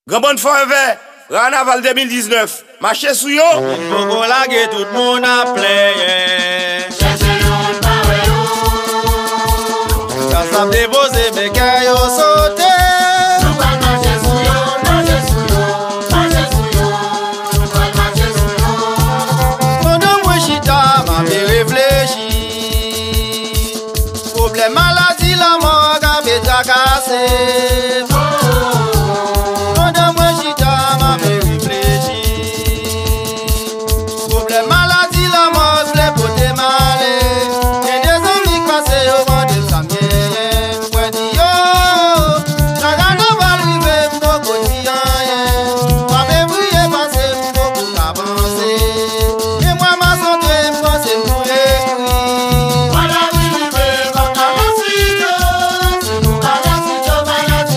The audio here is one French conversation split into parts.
Gabon Forever, Carnaval 2019. Marchez sous yo. Faut qu'on lague tout le monde à player. Quand ça me dépose, mes caillots sautent. Nous allons marcher sous yo, marcher sous yo, marcher sous yo. Nous allons marcher sous yo. Pendant moi chita, m'a fait réfléchir. Problème maladie, la mort, qu'a fait tracasser. Pendant moi chita, m'a fait réfléchir. Problème maladie, la mort, c'est pour te malé. Et des amis passés au vent de sa mienne. Moi dis yo, la carnaval rive, mon quotidien. Moi me briller, passer, mon beaucoup avancer. Et moi m'a santé, moi c'est pour écrire. Voilà, oui, oui, oui, comme la musique. Si nous allons si yo, voilà, si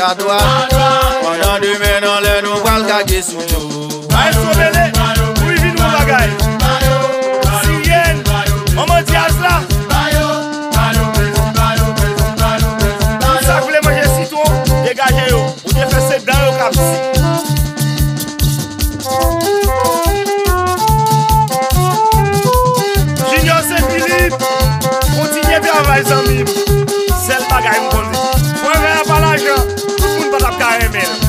à droite. Pendant demain, dans les nous pral caguer sous nous. Aïe, Sobele, où il vit nous bagaille. Sirène, maman Diaz là. Tout ça, vous voulez manger citron, dégagez yo. Ou bien fait c'est dans le cap. Junior Saint-Philippe, continuez bien à les amis. C'est le bagaille, mon dit. Moi, je n'ai pas l'argent, tout le monde va la carrément.